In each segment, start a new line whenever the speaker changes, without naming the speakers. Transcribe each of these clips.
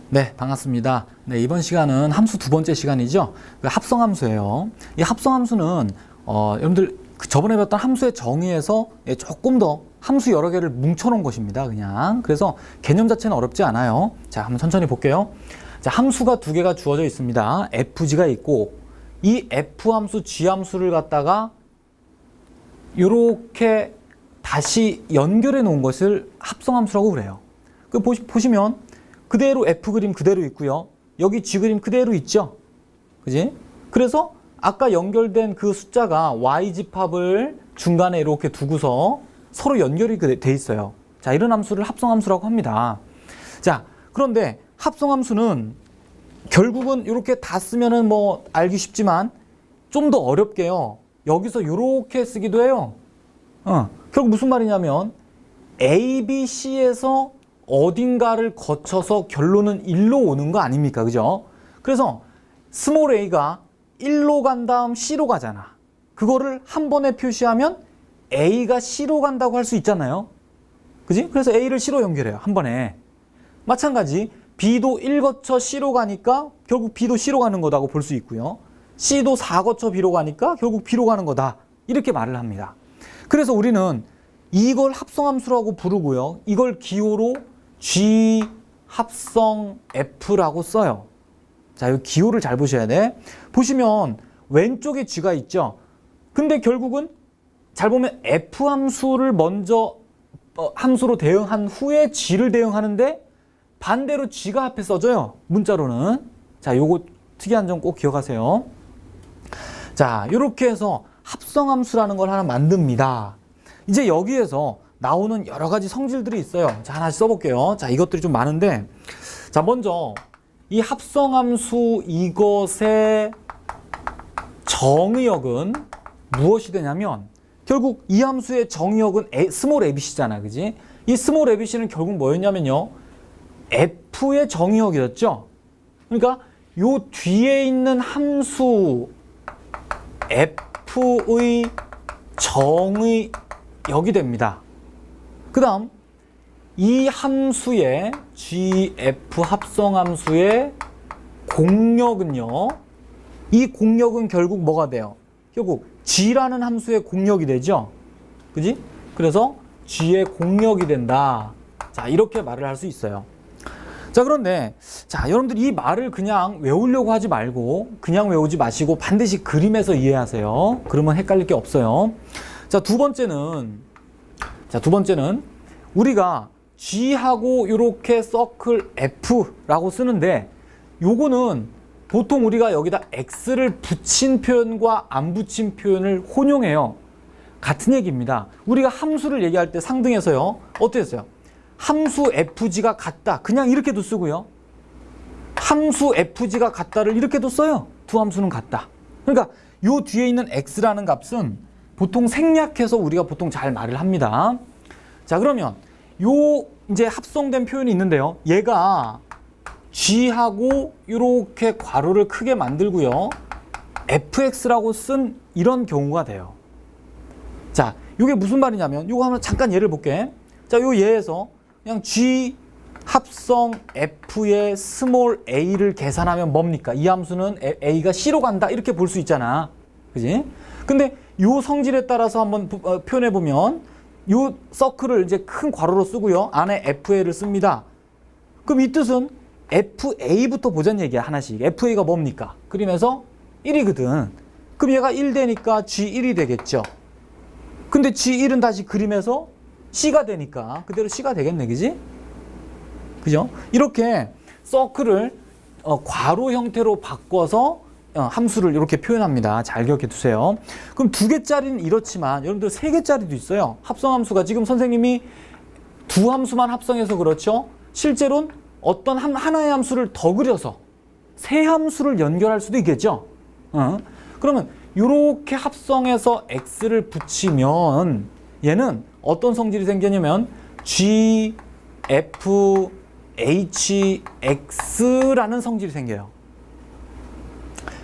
네, 반갑습니다. 네, 이번 시간은 함수 두 번째 시간이죠. 합성함수예요. 이 합성함수는 여러분들 저번에 배웠던 함수의 정의에서 조금 더 함수 여러 개를 뭉쳐놓은 것입니다. 그냥 그래서 개념 자체는 어렵지 않아요. 자, 한번 천천히 볼게요. 자, 함수가 두 개가 주어져 있습니다. fg가 있고 이 f 함수, g 함수를 갖다가 이렇게 다시 연결해 놓은 것을 합성함수라고 그래요. 그 보시면 그대로 f 그림 그대로 있고요. 여기 g 그림 그대로 있죠. 그지? 그래서 아까 연결된 그 숫자가 y 집합을 중간에 이렇게 두고서 서로 연결이 돼 있어요. 자, 이런 함수를 합성함수라고 합니다. 자, 그런데 합성함수는 결국은 이렇게 다 쓰면은 뭐 알기 쉽지만 좀 더 어렵게요. 여기서 이렇게 쓰기도 해요. 결국 무슨 말이냐면 A, B, C에서 어딘가를 거쳐서 결론은 1로 오는 거 아닙니까? 그죠? 그래서 스몰 a가 1로 간 다음 C로 가잖아. 그거를 한 번에 표시하면 A가 C로 간다고 할 수 있잖아요. 그지? 그래서 A를 C로 연결해요. 한 번에. 마찬가지 B도 1 거쳐 C로 가니까 결국 B도 C로 가는 거다고 볼 수 있고요. C도 4 거쳐 B로 가니까 결국 B로 가는 거다. 이렇게 말을 합니다. 그래서 우리는 이걸 합성함수라고 부르고요. 이걸 기호로 G 합성 F라고 써요. 자, 이 기호를 잘 보셔야 돼. 보시면 왼쪽에 G가 있죠. 근데 결국은 잘 보면 F 함수를 먼저 함수로 대응한 후에 G를 대응하는데 반대로 G가 앞에 써져요. 문자로는. 자, 요거 특이한 점 꼭 기억하세요. 자, 이렇게 해서 합성함수라는 걸 하나 만듭니다. 이제 여기에서 나오는 여러 가지 성질들이 있어요. 자, 하나씩 써볼게요. 자, 이것들이 좀 많은데, 자, 먼저 이 합성함수 이것의 정의역은 무엇이 되냐면 결국 이 함수의 정의역은 스몰 abc잖아, 그지? 이 스몰 abc는 결국 뭐였냐면요, f의 정의역이었죠. 그러니까 요 뒤에 있는 함수 f의 정의역이 됩니다. 그 다음 이 함수의 gf 합성함수의 공역은요, 이 공역은 결국 뭐가 돼요? 결국 g라는 함수의 공역이 되죠. 그지? 그래서 g의 공역이 된다. 자, 이렇게 말을 할 수 있어요. 자, 그런데 자, 여러분들 이 말을 그냥 외우려고 하지 말고 그냥 외우지 마시고 반드시 그림에서 이해하세요. 그러면 헷갈릴 게 없어요. 자, 두 번째는 우리가 G하고 이렇게 서클 F라고 쓰는데 요거는 보통 우리가 여기다 X를 붙인 표현과 안 붙인 표현을 혼용해요. 같은 얘기입니다. 우리가 함수를 얘기할 때 상등에서요, 어떻게 했어요? 함수 FG가 같다. 그냥 이렇게도 쓰고요. 함수 FG가 같다를 이렇게도 써요. 두 함수는 같다. 그러니까 요 뒤에 있는 X라는 값은 보통 생략해서 우리가 보통 잘 말을 합니다. 자, 그러면 요 이제 합성된 표현이 있는데요. 얘가 G하고 이렇게 괄호를 크게 만들고요. FX라고 쓴 이런 경우가 돼요. 자, 이게 무슨 말이냐면 요거 한번 잠깐 예를 볼게. 자, 요 예에서 그냥 G 합성 F의 스몰 a를 계산하면 뭡니까? 이 함수는 a가 C로 간다. 이렇게 볼 수 있잖아. 그지? 근데 요 성질에 따라서 한번 표현해 보면 요 서클을 이제 큰 괄호로 쓰고요. 안에 FA를 씁니다. 그럼 이 뜻은 FA부터 보자는 얘기야, 하나씩. FA가 뭡니까? 그림에서 1이거든. 그럼 얘가 1 되니까 G1이 되겠죠. 근데 G1은 다시 그림에서 C가 되니까 그대로 C가 되겠네, 그지? 그죠? 이렇게 서클을 괄호 형태로 바꿔서 함수를 이렇게 표현합니다. 잘 기억해 두세요. 그럼 2개짜리는 이렇지만 여러분들 3개짜리도 있어요. 합성함수가 지금 선생님이 두 함수만 합성해서 그렇죠. 실제로는 어떤 하나의 함수를 더 그려서 세 함수를 연결할 수도 있겠죠. 그러면 이렇게 합성해서 x를 붙이면 얘는 어떤 성질이 생기냐면 g, f, h, x라는 성질이 생겨요.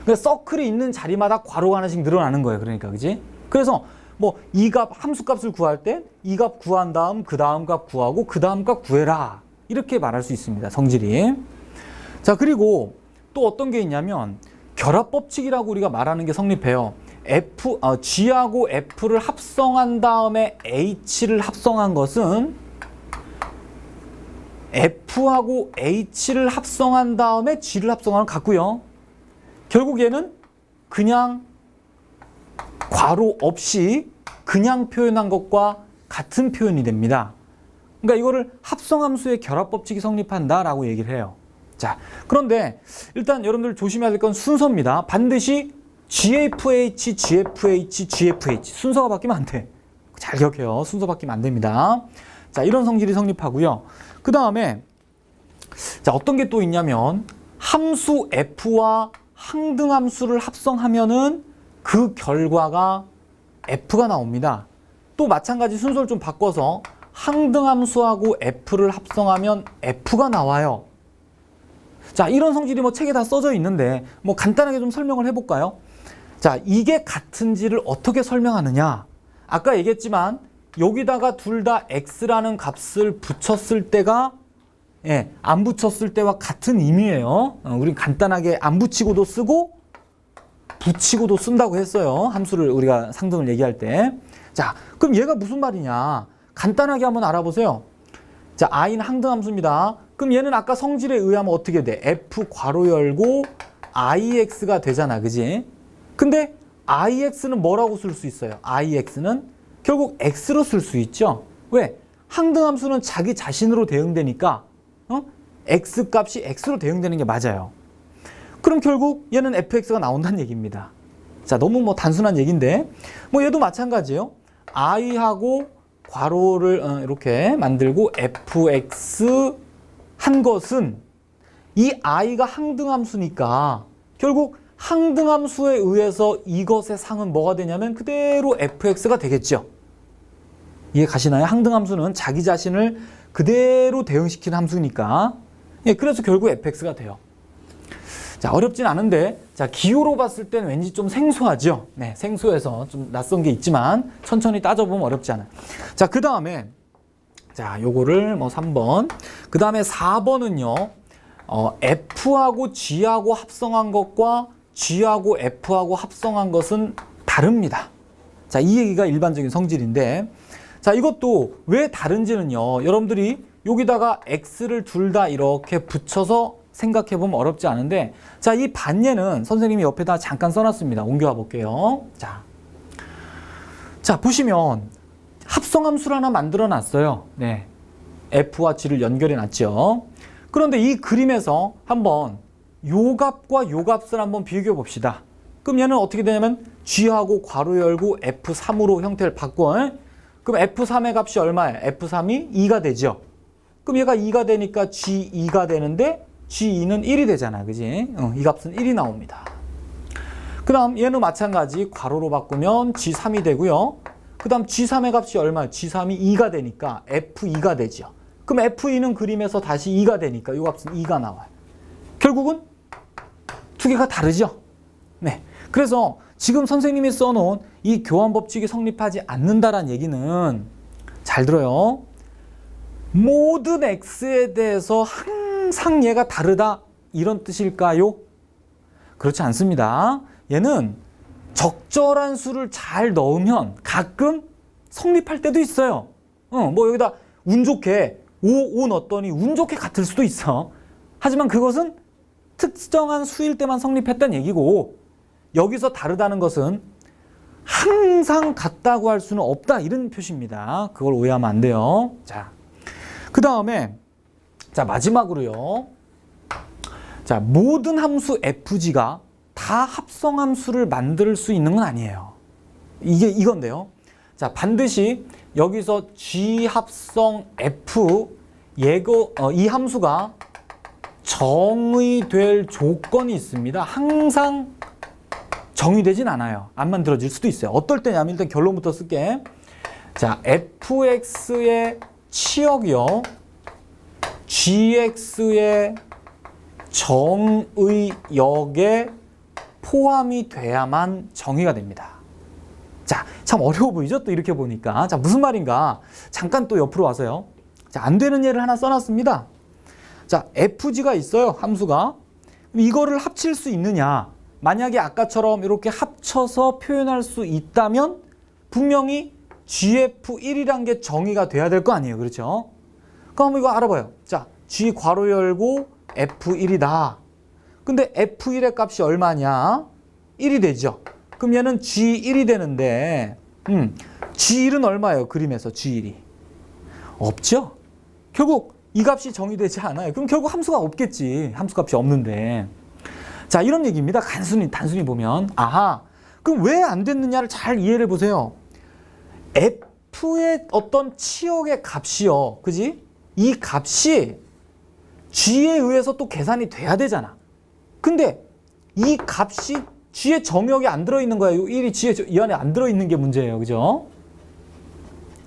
그러니까 서클이 있는 자리마다 괄호가 하나씩 늘어나는 거예요. 그러니까, 그지? 그래서 뭐 이 값 함수 값을 구할 때 이 값 구한 다음 그 다음 값 구하고 그 다음 값 구해라. 이렇게 말할 수 있습니다. 성질이. 자, 그리고 또 어떤 게 있냐면 결합법칙이라고 우리가 말하는 게 성립해요. G하고 F를 합성한 다음에 H를 합성한 것은 F하고 H를 합성한 다음에 G를 합성하는 것 같고요. 결국 얘는 그냥 괄호 없이 그냥 표현한 것과 같은 표현이 됩니다. 그러니까 이거를 합성함수의 결합법칙이 성립한다라고 얘기를 해요. 자, 그런데 일단 여러분들 조심해야 될 건 순서입니다. 반드시 GFH, GFH, GFH 순서가 바뀌면 안 돼. 잘 기억해요. 순서 바뀌면 안 됩니다. 자, 이런 성질이 성립하고요. 그 다음에 자, 어떤 게 또 있냐면 함수 F와 항등함수를 합성하면은 그 결과가 F가 나옵니다. 또 마찬가지 순서를 좀 바꿔서 항등함수하고 F를 합성하면 F가 나와요. 자, 이런 성질이 뭐 책에 다 써져 있는데 뭐 간단하게 좀 설명을 해볼까요? 자, 이게 같은지를 어떻게 설명하느냐? 아까 얘기했지만 여기다가 둘 다 x라는 값을 붙였을 때가 안 붙였을 때와 같은 의미예요. 우리 간단하게 안 붙이고도 쓰고 붙이고도 쓴다고 했어요. 함수를 우리가 상등을 얘기할 때. 자, 그럼 얘가 무슨 말이냐? 간단하게 한번 알아보세요. 자, i는 항등함수입니다. 그럼 얘는 아까 성질에 의하면 어떻게 돼? f 괄호 열고 ix가 되잖아, 그지? 근데 ix는 뭐라고 쓸 수 있어요? ix는 결국 x로 쓸 수 있죠. 왜? 항등함수는 자기 자신으로 대응되니까 x 값이 x로 대응되는 게 맞아요. 그럼 결국 얘는 fx가 나온다는 얘기입니다. 자, 너무 뭐 단순한 얘기인데 뭐 얘도 마찬가지예요. i하고 괄호를 이렇게 만들고 fx 한 것은 이 i가 항등함수니까 결국 항등함수에 의해서 이것의 상은 뭐가 되냐면 그대로 fx가 되겠죠. 이해 가시나요? 항등함수는 자기 자신을 그대로 대응시키는 함수니까. 그래서 결국 fx가 돼요. 자, 어렵진 않은데 자, 기호로 봤을 때는 왠지 좀 생소하죠. 네, 생소해서 좀 낯선 게 있지만 천천히 따져보면 어렵지 않아요. 자, 그 다음에 자, 요거를 뭐 3번. 그 다음에 4번은요. F하고 G하고 합성한 것과 G하고 F하고 합성한 것은 다릅니다. 자, 이 얘기가 일반적인 성질인데 자, 이것도 왜 다른지는요. 여러분들이 여기다가 X를 둘 다 이렇게 붙여서 생각해보면 어렵지 않은데 자, 이 반예는 선생님이 옆에다 잠깐 써놨습니다. 옮겨와 볼게요. 자, 보시면 합성함수를 하나 만들어 놨어요. 네, F와 G를 연결해 놨죠. 그런데 이 그림에서 한번 요 값과 요 값을 한번 비교해 봅시다. 그럼 얘는 어떻게 되냐면 G하고 괄호 열고 F3으로 형태를 바꿔. 그럼 F3의 값이 얼마예요? F3이 2가 되죠. 그럼 얘가 2가 되니까 G2가 되는데 G2는 1이 되잖아. 그지? 이 값은 1이 나옵니다. 그 다음 얘는 마찬가지 괄호로 바꾸면 G3이 되고요. 그 다음 G3의 값이 얼마예요? G3이 2가 되니까 F2가 되죠. 그럼 F2는 그림에서 다시 2가 되니까 이 값은 2가 나와요. 결국은 두 개가 다르죠. 네. 그래서 지금 선생님이 써놓은 이 교환법칙이 성립하지 않는다라는 얘기는 잘 들어요. 모든 x에 대해서 항상 얘가 다르다 이런 뜻일까요? 그렇지 않습니다. 얘는 적절한 수를 잘 넣으면 가끔 성립할 때도 있어요. 뭐 여기다 운 좋게 5 넣었더니 운 좋게 같을 수도 있어. 하지만 그것은 특정한 수일 때만 성립했다는 얘기고 여기서 다르다는 것은 항상 같다고 할 수는 없다 이런 표시입니다. 그걸 오해하면 안 돼요. 자, 그 다음에 자, 마지막으로요. 자, 모든 함수 fg가 다 합성함수를 만들 수 있는 건 아니에요. 이건데요. 자, 반드시 여기서 g 합성 f 이 함수가 정의될 조건이 있습니다. 항상 정의되진 않아요. 안 만들어질 수도 있어요. 어떨 때냐면 일단 결론부터 쓸게. 자, fx의 치역이요. gx의 정의역에 포함이 돼야만 정의가 됩니다. 자, 참 어려워 보이죠? 또 이렇게 보니까. 자, 무슨 말인가? 잠깐 또 옆으로 와서요. 자, 안 되는 예를 하나 써놨습니다. 자, fg가 있어요. 함수가. 이거를 합칠 수 있느냐? 만약에 아까처럼 이렇게 합쳐서 표현할 수 있다면 분명히 gf1이란 게 정의가 돼야 될 거 아니에요. 그렇죠? 그럼 이거 알아봐요. 자, g 괄호 열고 f1이다. 근데 f1의 값이 얼마냐? 1이 되죠. 그럼 얘는 g1이 되는데 g1은 얼마예요? 그림에서 g1이. 없죠? 결국 이 값이 정의되지 않아요. 그럼 결국 함수가 없겠지. 함수 값이 없는데. 자, 이런 얘기입니다. 단순히 보면. 아하, 그럼 왜 안 됐느냐를 잘 이해를 보세요. f의 어떤 치역의 값이요. 그지? 이 값이 g에 의해서 또 계산이 돼야 되잖아. 근데 이 값이 g의 정역에 안 들어있는 거야. 이 1이 g의 이 안에 안 들어있는 게 문제예요. 그죠?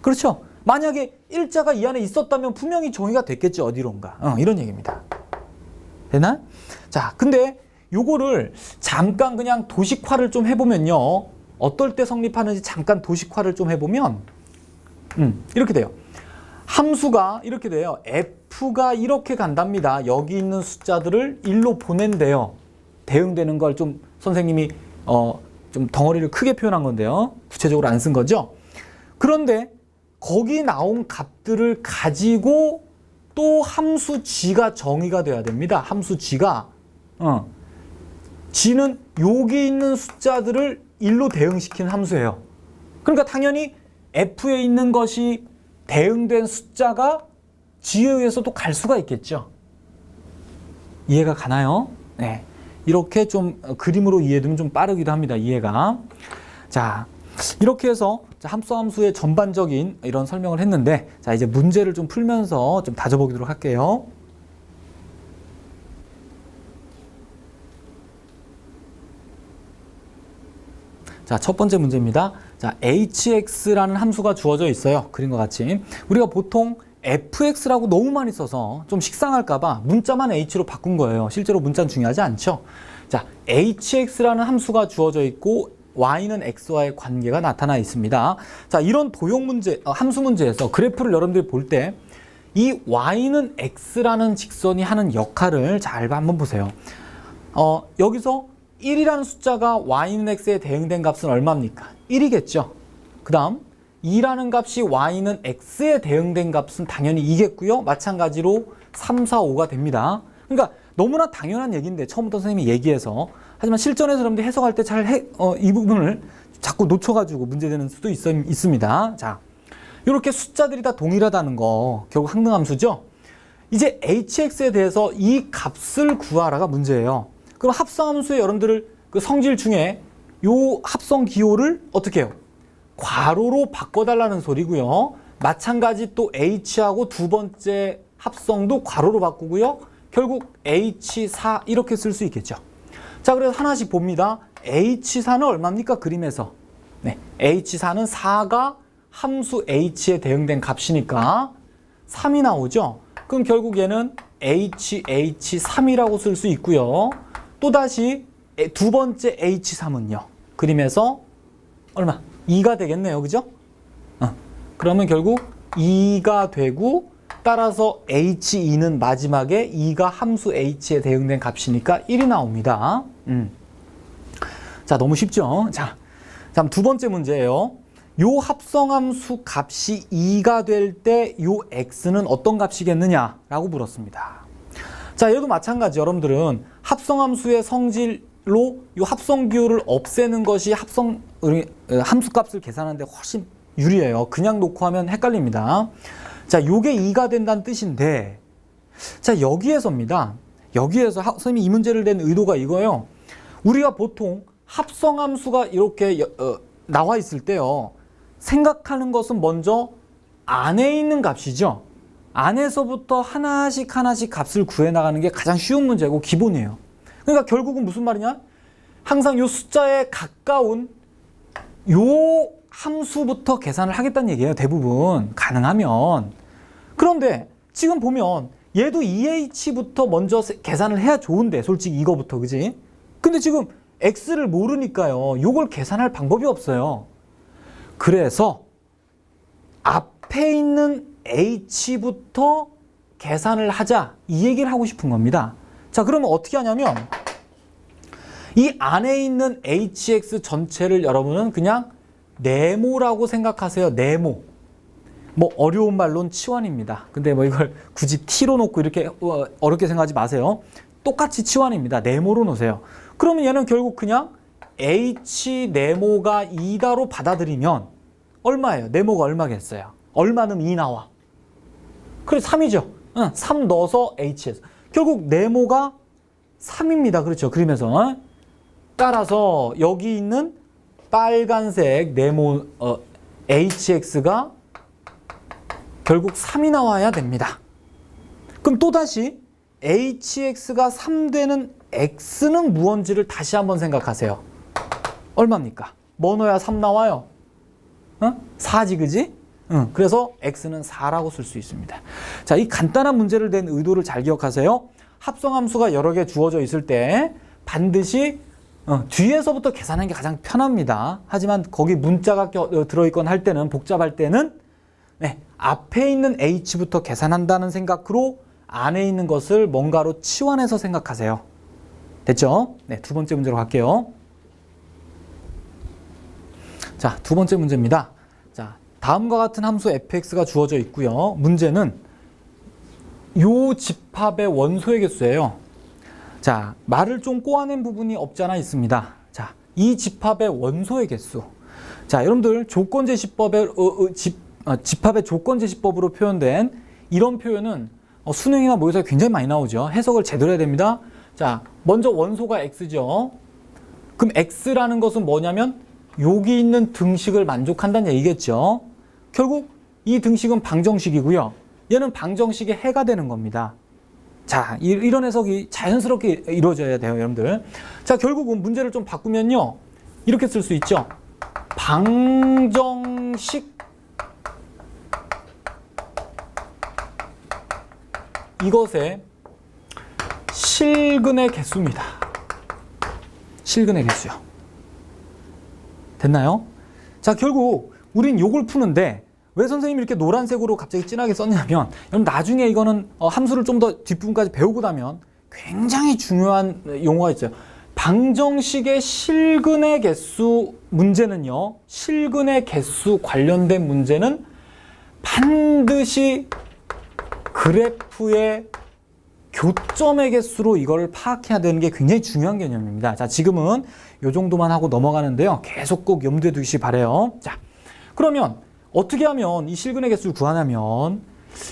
그렇죠? 만약에 일자가 이 안에 있었다면 분명히 정의가 됐겠죠. 어디론가. 이런 얘기입니다. 되나? 자, 근데 요거를 잠깐 그냥 도식화를 좀 해보면요. 어떨 때 성립하는지 잠깐 도식화를 좀 해보면 이렇게 돼요. 함수가 이렇게 돼요. f가 이렇게 간답니다. 여기 있는 숫자들을 1로 보낸대요. 대응되는 걸 좀 선생님이 좀 덩어리를 크게 표현한 건데요. 구체적으로 안 쓴 거죠. 그런데 거기 나온 값들을 가지고 또 함수 g가 정의가 돼야 됩니다. 함수 g가 g는 여기 있는 숫자들을 1로 대응시키는 함수예요. 그러니까 당연히 f에 있는 것이 대응된 숫자가 g에 의해서도 갈 수가 있겠죠. 이해가 가나요? 네. 이렇게 좀 그림으로 이해되면 좀 빠르기도 합니다. 이해가. 자, 이렇게 해서 함수의 전반적인 이런 설명을 했는데, 자, 이제 문제를 좀 풀면서 좀 다져보도록 할게요. 자, 첫 번째 문제입니다. 자, hx라는 함수가 주어져 있어요. 그림과 같이. 우리가 보통 fx라고 너무 많이 써서 좀 식상할까봐 문자만 h로 바꾼 거예요. 실제로 문자는 중요하지 않죠. 자, hx라는 함수가 주어져 있고 y는 x와의 관계가 나타나 있습니다. 자, 이런 도형 문제, 함수 문제에서 그래프를 여러분들이 볼 때 이 y는 x라는 직선이 하는 역할을 잘 한번 보세요. 여기서 1이라는 숫자가 y는 x에 대응된 값은 얼마입니까? 1이겠죠. 그 다음 2라는 값이 y는 x에 대응된 값은 당연히 2겠고요. 마찬가지로 3, 4, 5가 됩니다. 그러니까 너무나 당연한 얘기인데 처음부터 선생님이 얘기해서, 하지만 실전에서 여러분들이 해석할 때 이 부분을 자꾸 놓쳐가지고 문제되는 수도 있습니다. 자, 이렇게 숫자들이 다 동일하다는 거 결국 항등함수죠. 이제 hx에 대해서 이 값을 구하라가 문제예요. 그럼 합성함수의 여러분들 그 성질 중에 요 합성 기호를 어떻게 해요? 괄호로 바꿔달라는 소리고요. 마찬가지 또 h하고 두 번째 합성도 괄호로 바꾸고요. 결국 h4 이렇게 쓸 수 있겠죠. 자, 그래서 하나씩 봅니다. h4는 얼마입니까? 그림에서. 네, h4는 4가 함수 h에 대응된 값이니까 3이 나오죠. 그럼 결국 얘는 hh3이라고 쓸 수 있고요. 또다시 두 번째 h3은요. 그림에서 얼마? 2가 되겠네요. 그죠? 그러면 결국 2가 되고, 따라서 h2는 마지막에 2가 함수 h에 대응된 값이니까 1이 나옵니다. 자, 너무 쉽죠? 자, 다음 두 번째 문제예요. 요 합성함수 값이 2가 될 때 요 x는 어떤 값이겠느냐라고 물었습니다. 자, 얘도 마찬가지. 여러분들은 합성함수의 성질로 요 합성기호를 없애는 것이 함수값을 계산하는데 훨씬 유리해요. 그냥 놓고 하면 헷갈립니다. 자, 요게 2가 된다는 뜻인데, 자, 여기에서입니다. 여기에서 선생님이 이 문제를 낸 의도가 이거예요. 우리가 보통 합성함수가 이렇게 나와 있을 때요, 생각하는 것은 먼저 안에 있는 값이죠. 안에서부터 하나씩 값을 구해나가는 게 가장 쉬운 문제고 기본이에요. 그러니까 결국은 무슨 말이냐? 항상 요 숫자에 가까운 요 함수부터 계산을 하겠다는 얘기예요. 대부분 가능하면. 그런데 지금 보면 얘도 2h부터 먼저 계산을 해야 좋은데, 솔직히 이거부터, 그지? 근데 지금 x를 모르니까요, 요걸 계산할 방법이 없어요. 그래서 앞에 있는 h부터 계산을 하자 이 얘기를 하고 싶은 겁니다. 자, 그러면 어떻게 하냐면 이 안에 있는 hx 전체를 여러분은 그냥 네모라고 생각하세요. 네모. 뭐 어려운 말로는 치환입니다. 근데 뭐 이걸 굳이 t로 놓고 이렇게 어렵게 생각하지 마세요. 똑같이 치환입니다. 네모로 놓으세요. 그러면 얘는 결국 그냥 h 네모가 2다로 받아들이면 얼마예요? 네모가 얼마겠어요? 얼마 넣으면 2 나와. 그래 3이죠. 3 넣어서 h에서. 결국 네모가 3입니다. 그렇죠. 그림에서. 따라서 여기 있는 빨간색 네모 hx가 결국 3이 나와야 됩니다. 그럼 또다시 hx가 3 되는 x는 무언지를 다시 한번 생각하세요. 얼마입니까? 뭐 넣어야 3 나와요? 4지, 그지? 그래서 x는 4라고 쓸 수 있습니다. 자, 이 간단한 문제를 낸 의도를 잘 기억하세요. 합성함수가 여러 개 주어져 있을 때 반드시 뒤에서부터 계산하는 게 가장 편합니다. 하지만 거기 문자가 들어있거나 할 때는 복잡할 때는 네, 앞에 있는 h부터 계산한다는 생각으로 안에 있는 것을 뭔가로 치환해서 생각하세요. 됐죠? 네, 두 번째 문제로 갈게요. 자, 두 번째 문제입니다. 자, 다음과 같은 함수 fx가 주어져 있고요. 문제는 요 집합의 원소의 개수예요. 자, 말을 좀 꼬아낸 부분이 없지 않아 있습니다. 자, 이 집합의 원소의 개수. 자, 여러분들 조건제시법의 집합의 조건제시법으로 표현된 이런 표현은 수능이나 모의고사에 굉장히 많이 나오죠. 해석을 제대로 해야 됩니다. 자, 먼저 원소가 x죠. 그럼 x라는 것은 뭐냐면 여기 있는 등식을 만족한다는 얘기겠죠. 결국 이 등식은 방정식이고요. 얘는 방정식의 해가 되는 겁니다. 자, 이런 해석이 자연스럽게 이루어져야 돼요, 여러분들. 자, 결국은 문제를 좀 바꾸면요. 이렇게 쓸 수 있죠. 방정식 이것의 실근의 개수입니다. 실근의 개수요. 됐나요? 자, 결국 우린 요걸 푸는데 왜 선생님이 이렇게 노란색으로 갑자기 진하게 썼냐면 여러분 나중에 이거는 함수를 좀 더 뒷부분까지 배우고 나면 굉장히 중요한 용어가 있어요. 방정식의 실근의 개수 문제는요. 실근의 개수 관련된 문제는 반드시 그래프의 교점의 개수로 이걸 파악해야 되는 게 굉장히 중요한 개념입니다. 자, 지금은 이 정도만 하고 넘어가는데요. 계속 꼭 염두에 두시기 바라요. 자, 그러면 어떻게 하면 이 실근의 개수를 구하냐면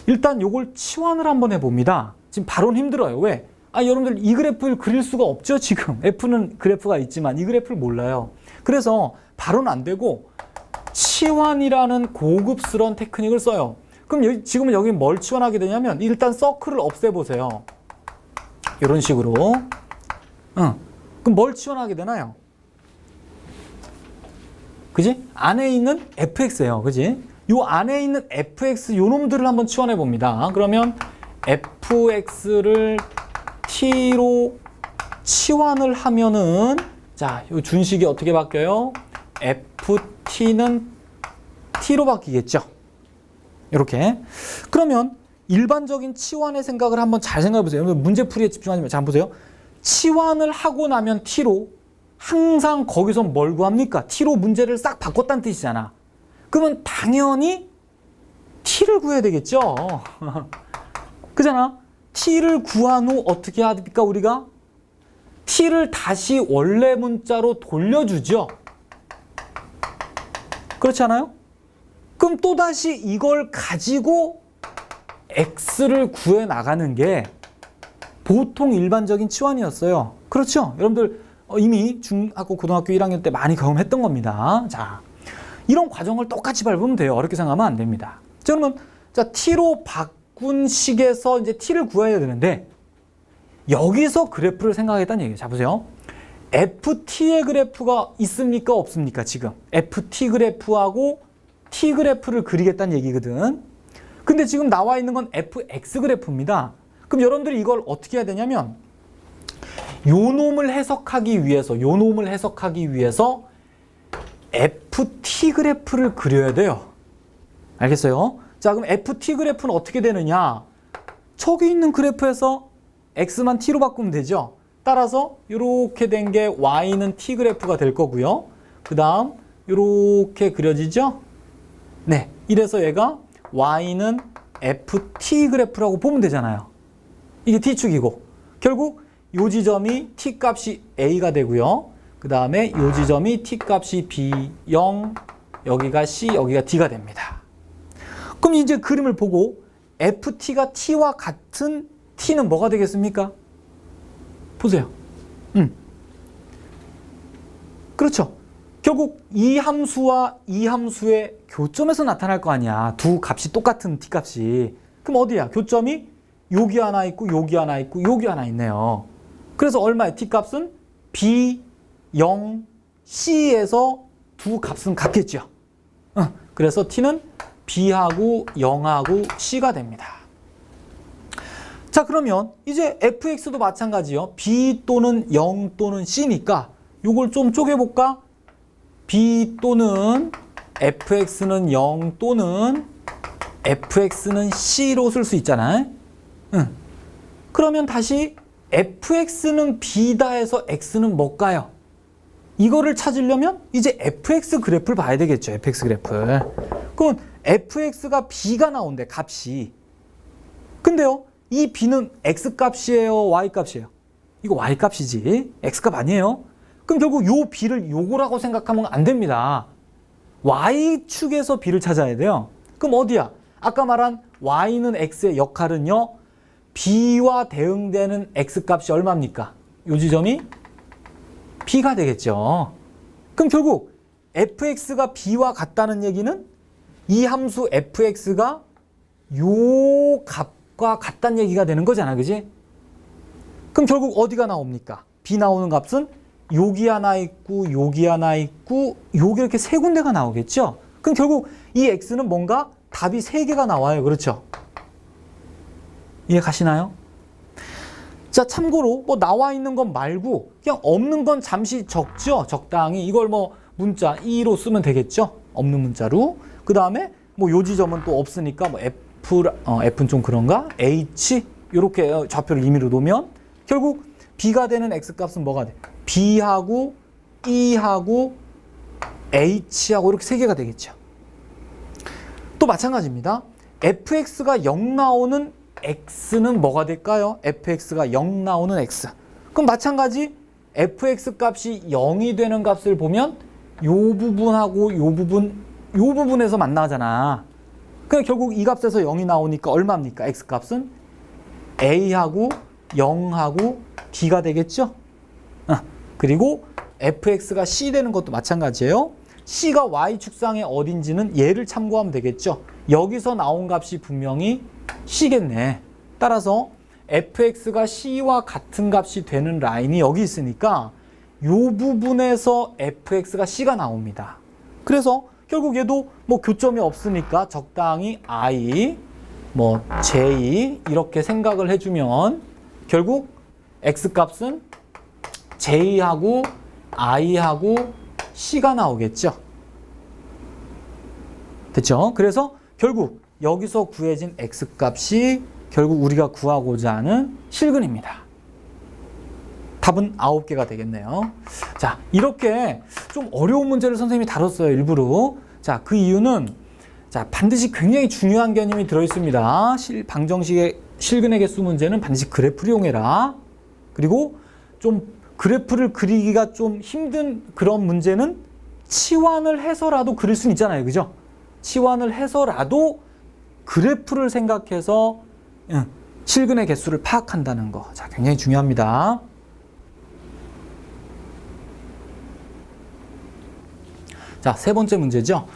일단 요걸 치환을 한번 해봅니다. 지금 바로는 힘들어요. 왜? 여러분들 이 그래프를 그릴 수가 없죠. 지금 F는 그래프가 있지만 이 그래프를 몰라요. 그래서 바로는 안 되고 치환이라는 고급스러운 테크닉을 써요. 그럼 지금은 여기 뭘 치환하게 되냐면 일단 서클을 없애보세요. 이런 식으로. 그럼 뭘 치환하게 되나요? 그지? 안에 있는 fx예요. 그지? 요 안에 있는 fx 요 놈들을 한번 치환해 봅니다. 그러면 fx를 t로 치환을 하면은 자, 요 준식이 어떻게 바뀌어요? ft는 t로 바뀌겠죠. 이렇게. 그러면 일반적인 치환의 생각을 한번 잘 생각해 보세요. 문제풀이에 집중하지 말고. 자, 한번 보세요. 치환을 하고 나면 t로 항상 거기서 뭘 구합니까? t로 문제를 싹 바꿨다는 뜻이잖아. 그러면 당연히 t를 구해야 되겠죠. 그잖아. t를 구한 후 어떻게 합니까? 우리가 t를 다시 원래 문자로 돌려주죠. 그렇지 않아요? 그럼 또다시 이걸 가지고 x를 구해 나가는 게 보통 일반적인 치환이었어요. 그렇죠? 여러분들 이미 중학교, 고등학교 1학년 때 많이 경험했던 겁니다. 자, 이런 과정을 똑같이 밟으면 돼요. 어렵게 생각하면 안 됩니다. 자, 그러면 자, t로 바꾼 식에서 이제 t를 구해야 되는데 여기서 그래프를 생각하겠다는 얘기예요. 자, 보세요. ft의 그래프가 있습니까? 없습니까? 지금 ft 그래프하고 t 그래프를 그리겠다는 얘기거든. 근데 지금 나와 있는 건 fx 그래프입니다. 그럼 여러분들이 이걸 어떻게 해야 되냐면 요 놈을 해석하기 위해서 ft 그래프를 그려야 돼요. 알겠어요? 자, 그럼 ft 그래프는 어떻게 되느냐? 저기 있는 그래프에서 x만 t로 바꾸면 되죠. 따라서 이렇게 된 게 y는 t 그래프가 될 거고요. 그 다음 이렇게 그려지죠. 네, 이래서 얘가 y는 ft 그래프라고 보면 되잖아요. 이게 t축이고 결국 요 지점이 t 값이 a가 되고요. 그 다음에 요 지점이 t 값이 b 0, 여기가 c, 여기가 d가 됩니다. 그럼 이제 그림을 보고 ft가 t와 같은 t는 뭐가 되겠습니까? 보세요. 그렇죠. 결국 이 함수와 이 함수의 교점에서 나타날 거 아니야. 두 값이 똑같은 t 값이. 그럼 어디야? 교점이 여기 하나 있고 여기 하나 있고 여기 하나 있네요. 그래서 얼마야? t 값은 b, 0, c에서 두 값은 같겠죠. 그래서 t는 b하고 0하고 c가 됩니다. 자, 그러면 이제 fx도 마찬가지요. b 또는 0 또는 c니까 요걸 좀 쪼개볼까? b 또는 fx는 0 또는 fx는 c로 쓸 수 있잖아요. 그러면 다시 fx는 b다 해서 x는 뭘까요? 이거를 찾으려면 이제 fx 그래프를 봐야 되겠죠. fx 그래프를. 그럼 fx가 b가 나온대, 값이. 근데요, 이 b는 x 값이에요, y 값이에요? 이거 y 값이지. x 값 아니에요? 그럼 결국 요 b를 요거라고 생각하면 안 됩니다. y축에서 b를 찾아야 돼요. 그럼 어디야? 아까 말한 y는 x의 역할은요, b와 대응되는 x 값이 얼마입니까? 요 지점이 b가 되겠죠. 그럼 결국 fx가 b와 같다는 얘기는 이 함수 fx가 요 값과 같다는 얘기가 되는 거잖아, 그지? 그럼 결국 어디가 나옵니까? b 나오는 값은 여기 하나 있고 여기 하나 있고 여기 이렇게 세 군데가 나오겠죠? 그럼 결국 이 x는 뭔가 답이 세 개가 나와요. 그렇죠? 이해 가시나요? 자, 참고로 뭐 나와 있는 건 말고 그냥 없는 건 잠시 적죠. 적당히. 이걸 뭐 문자 2로 쓰면 되겠죠. 없는 문자로. 그 다음에 뭐 요 지점은 또 없으니까 뭐 F는 좀 그런가? H 이렇게 좌표를 임의로 놓으면 결국 B가 되는 X 값은 뭐가 돼? B하고 E하고 H하고 이렇게 세 개가 되겠죠. 또 마찬가지입니다. fx가 0 나오는 x는 뭐가 될까요? fx가 0 나오는 x. 그럼 마찬가지 fx 값이 0이 되는 값을 보면 요 부분하고 요 부분에서 만나잖아. 그럼 결국 이 값에서 0이 나오니까 얼마입니까? x 값은 a하고 0하고 d가 되겠죠? 그리고 fx가 c 되는 것도 마찬가지예요. c가 y축상의 어딘지는 얘를 참고하면 되겠죠. 여기서 나온 값이 분명히 c겠네. 따라서 fx가 c와 같은 값이 되는 라인이 여기 있으니까 이 부분에서 fx가 c가 나옵니다. 그래서 결국 얘도 뭐 교점이 없으니까 적당히 i, 뭐 j 이렇게 생각을 해주면 결국 x 값은 j하고 i하고 c가 나오겠죠. 됐죠? 그래서 결국 여기서 구해진 x 값이 결국 우리가 구하고자 하는 실근입니다. 답은 9개가 되겠네요. 자, 이렇게 좀 어려운 문제를 선생님이 다뤘어요, 일부러. 자, 그 이유는 자, 반드시 굉장히 중요한 개념이 들어있습니다. 방정식의 실근의 개수 문제는 반드시 그래프를 이용해라. 그리고 좀 그래프를 그리기가 좀 힘든 그런 문제는 치환을 해서라도 그릴 수는 있잖아요. 그죠? 치환을 해서라도 그래프를 생각해서 실근의 개수를 파악한다는 거. 자, 굉장히 중요합니다. 자, 세 번째 문제죠.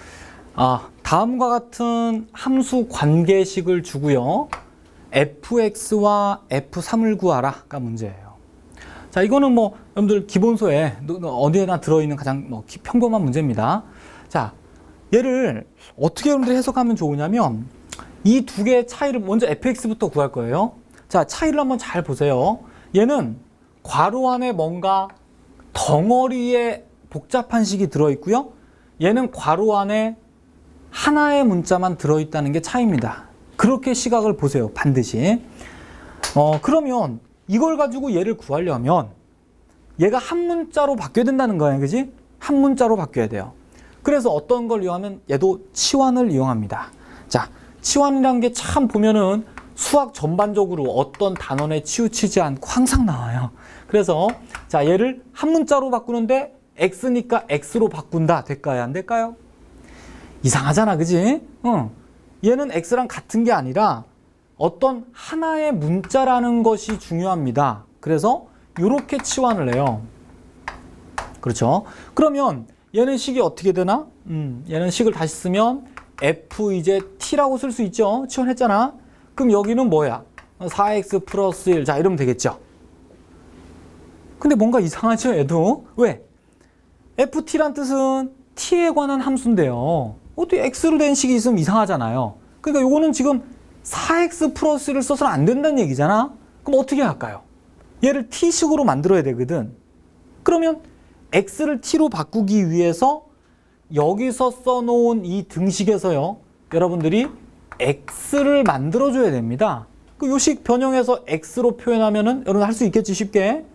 다음과 같은 함수 관계식을 주고요. fx와 f3을 구하라가 문제예요. 자, 이거는 뭐 여러분들 기본서에 어디에나 들어있는 가장 평범한 문제입니다. 자, 얘를 어떻게 여러분들이 해석하면 좋으냐면 이 두 개의 차이를 먼저 fx부터 구할 거예요. 자, 차이를 한번 잘 보세요. 얘는 괄호 안에 뭔가 덩어리의 복잡한 식이 들어있고요. 얘는 괄호 안에 하나의 문자만 들어있다는 게 차이입니다. 그렇게 시각을 보세요. 반드시. 그러면 이걸 가지고 얘를 구하려면 얘가 한 문자로 바뀌어야 된다는 거예요. 그지? 한 문자로 바뀌어야 돼요. 그래서 어떤 걸 이용하면 얘도 치환을 이용합니다. 자, 치환이라는 게 참 보면은 수학 전반적으로 어떤 단원에 치우치지 않고 항상 나와요. 그래서 자, 얘를 한 문자로 바꾸는데 x니까 x로 바꾼다. 될까요? 안 될까요? 이상하잖아. 그지? 얘는 x랑 같은 게 아니라 어떤 하나의 문자라는 것이 중요합니다. 그래서 이렇게 치환을 해요. 그렇죠? 그러면 얘는 식이 어떻게 되나? 얘는 식을 다시 쓰면 f 이제 t라고 쓸 수 있죠. 치환했잖아. 그럼 여기는 뭐야? 4x 플러스 1. 자, 이러면 되겠죠. 근데 뭔가 이상하죠, 얘도? 왜? ft란 뜻은 t에 관한 함수인데요. 어떻게 x로 된 식이 있으면 이상하잖아요. 그러니까 요거는 지금 4x 플러스 1을 써서는 안 된다는 얘기잖아. 그럼 어떻게 할까요? 얘를 t식으로 만들어야 되거든. 그러면 x를 t로 바꾸기 위해서 여기서 써놓은 이 등식에서요, 여러분들이 x를 만들어줘야 됩니다. 그 요식 변형해서 x로 표현하면은 여러분 할 수 있겠지, 쉽게.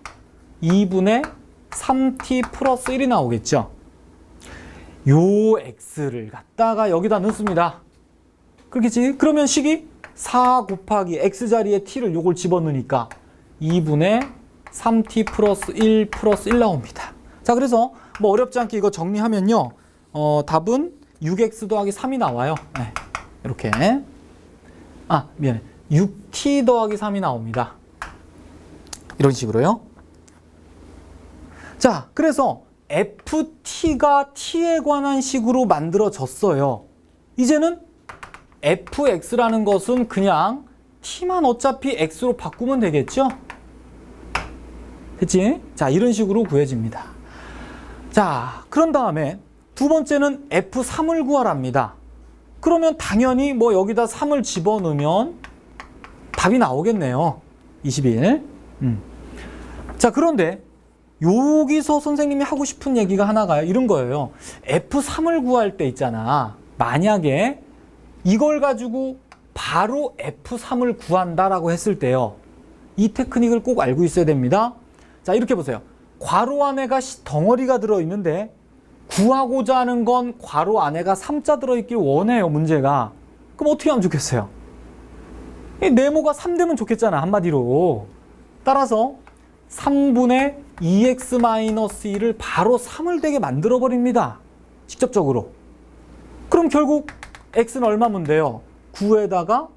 2분의 3t 플러스 1이 나오겠죠. 요 x를 갖다가 여기다 넣습니다. 그렇겠지? 그러면 식이 4 곱하기 x 자리에 t를 요걸 집어넣으니까 2분의 3t 플러스 1 플러스 1 나옵니다. 자, 그래서 뭐 어렵지 않게 이거 정리하면요. 답은 6x 더하기 3이 나와요. 네, 이렇게. 미안해. 6t 더하기 3이 나옵니다. 이런 식으로요. 자, 그래서 ft가 t에 관한 식으로 만들어졌어요. 이제는 fx라는 것은 그냥 t만 어차피 x로 바꾸면 되겠죠? 됐지? 자, 이런 식으로 구해집니다. 자, 그런 다음에 두 번째는 f3을 구하랍니다. 그러면 당연히 뭐 여기다 3을 집어넣으면 답이 나오겠네요. 21. 자, 그런데 여기서 선생님이 하고 싶은 얘기가 하나가 이런 거예요. f3을 구할 때 있잖아. 만약에 이걸 가지고 바로 f3을 구한다라고 했을 때요. 이 테크닉을 꼭 알고 있어야 됩니다. 자, 이렇게 보세요. 괄호 안에가 덩어리가 들어있는데 구하고자 하는 건 괄호 안에가 3자 들어있길 원해요, 문제가. 그럼 어떻게 하면 좋겠어요? 이 네모가 3 되면 좋겠잖아, 한마디로. 따라서 3분의 2x-1을 바로 3을 되게 만들어버립니다. 직접적으로. 그럼 결국 x는 얼마면 돼요? 9에다가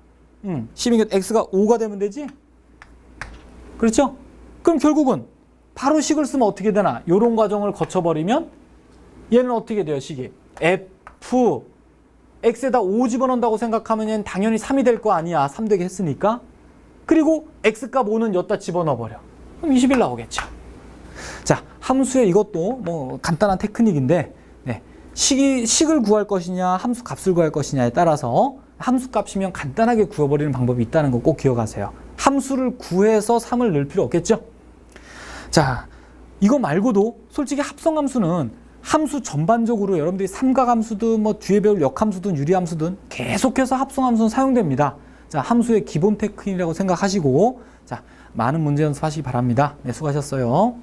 12가 x가 5가 되면 되지? 그렇죠? 그럼 결국은 바로 식을 쓰면 어떻게 되나? 이런 과정을 거쳐버리면 얘는 어떻게 돼요, 식이? f x에다 5 집어넣는다고 생각하면 얘는 당연히 3이 될 거 아니야. 3 되게 했으니까. 그리고 x값 5는 여기다 집어넣어버려. 그럼 21 나오겠죠. 자, 함수의 이것도 뭐 간단한 테크닉인데, 네, 식을 구할 것이냐, 함수 값을 구할 것이냐에 따라서 함수 값이면 간단하게 구해버리는 방법이 있다는 거 꼭 기억하세요. 함수를 구해서 3을 넣을 필요 없겠죠? 자, 이거 말고도 솔직히 합성함수는 함수 전반적으로 여러분들이 삼각함수든 뭐 뒤에 배울 역함수든 유리함수든 계속해서 합성함수는 사용됩니다. 자, 함수의 기본 테크닉이라고 생각하시고, 자, 많은 문제 연습하시기 바랍니다. 네, 수고하셨어요.